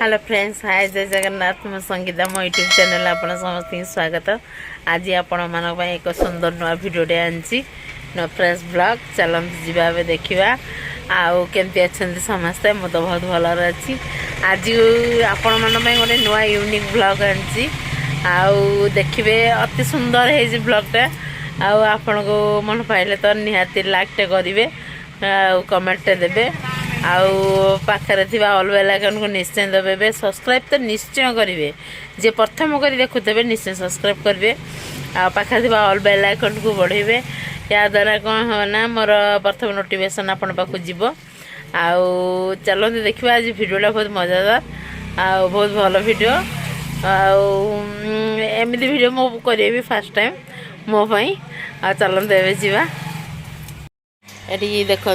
Hello friends, हाय जय जगन्नाथ। मो संगीता मो यूट्यूब चैनल आपण समस्त स्वागत। आज आपण मान एक सुंदर नुआ भिडियोटे आनी नुआ फ्रेश ब्लॉग चलते जावा देखा आउ केमती अच्छा समस्ते। मु तो बहुत भल अच्छी। आज आपण मान गोटे नुआ यूनिक ब्लॉग आनी आउ देखिए अति सुंदर है ब्लॉगटा। आपण को मन पाइले तो निहाती लाइकटे करेंगे आ कमेंटटे देवे पाखे थी ऑल बेल आइकन को निश्चय दबे। सब्सक्राइब तो निश्चय करेंगे जे प्रथम कर देखुवे निश्चय सब्सक्राइब करेंगे पाखे थी ऑल बेल आइकन को बढ़ेबे। या द्वारा कौन हो ना मोर प्रथम नोटिफिकेशन आपण पाक जीव। चलते देखा आज भिडियोटा बहुत मजादार बहुत भल भिडियो। एमती भिडियो मो करेबी फास्ट टाइम मो चलते एवं जावा। ये देखु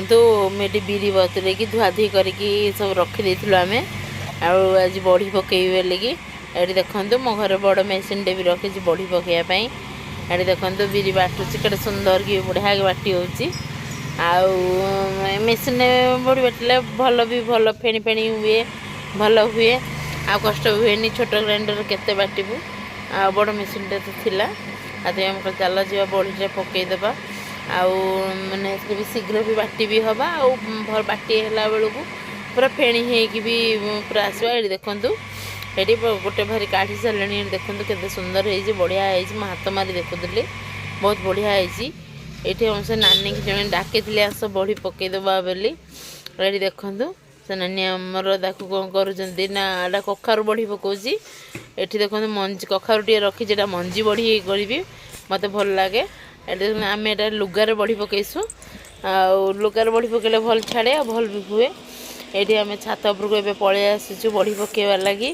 मुझे बिरी बतुरे कि धुआधुई करके सब रखी आम आज बड़ी पकई लगी। ये देखु मो घर बड़ मेसीन भी रखी बड़ी पकड़ापी। ये देखु बिरी बाटुची के सुंदर कि बढ़िया बाटी हो मेसीन बड़ी बाटिले भल भी भल फेणी फेणी हुए भल हुए आ कष्ट हुए। छोट ग्राइंडर केते बाटबू बड़ मेसीन तो थिला आम चल जा बड़ी पकईदे माने भी शीघ्र भी बाटी भी हवा भल बाटी है बेलू पूरा फेणी होगी भी पूरा आसवा। ये देखु ये गोटे भारी काढ़ी सारे देखु के सुंदर है बढ़िया है। हाथ मारी देखुली बहुत बढ़िया है। ये से नानी की जन डाकी आस बड़ी पकईदबा बोली। ये देखु से नानी आमर ताकू कौन कर कखारू बड़ी पकाउची। ये देखो मंजी कखारू टे रखी मंजी बड़ी करी मत भल लगे। आम एटा लुगार बड़ी पकईसु लुगार बड़ी पकड़े भल छाड़े भल भी हुए। ये आम छात उपरक ए पलि आसीचु बड़ी पकईबार लगी।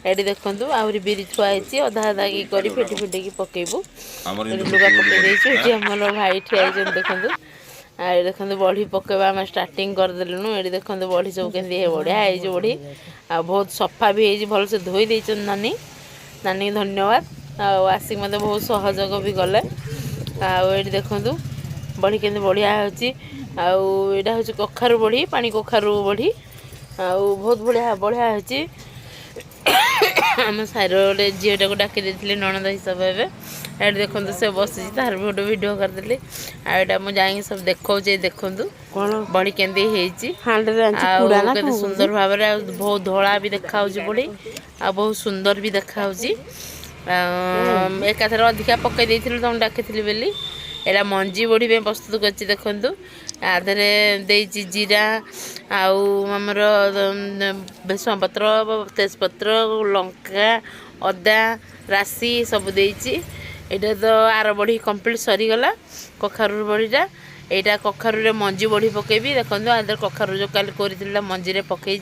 ये देखु आहरी बिरी थुआई अधा अधा की फेटी फेटिकी पकईबू लुगा पकई देचु। ये आमर भाई ठिया देखु ये देखो बड़ी पकईबा आम स्टार्टिंग करदेलुनु। ये देखो बड़ी सब के बढ़िया है बड़ी बहुत सफा भी है भल से धोई देचन नानी नानी धन्यवाद। आसिक मत बहुत सहयोग भी गले। ये देखु बड़ी के बढ़िया होटा हूँ कखारू बड़ी पानी कखारू बड़ी बहुत बढ़िया बढ़िया हो। आम साइर गोटे झीटा को डाकी ननद हिसाब से। ये देखो से बसी तार भी गोटे भिड करदेली। यहाँ मुझे सब देखा देखु बड़ी केंदी सुंदर भाव बहुत धला भी देखा बड़ी बहुत सुंदर भी देखा एकाथर अधिका पकई तुम डाकी बोली। एटा मंजी बड़ी में प्रस्तुत कर देखु आधे जीरा आमर भेसुआ पत्र तेजपत्र लंका अदा राशि सब देची। यहाँ तो आर बड़ी कंप्लीट सरीगला कखारू बड़ीटा। यहाँ कखारू मंजी बड़ी पकेबी देखो आधे कखारू जो कल कर मंजी पकई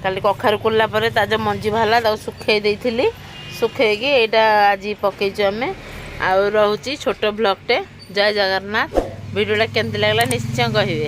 कल कखारू कोला जो मंजी बाहर सुखे देती सुखेगी। यहाँ आज पकईचु आम रोचे छोट ब्लॉगटे। जय जगन्नाथ। वीडियोटा केमती लगला निश्चय कहिए।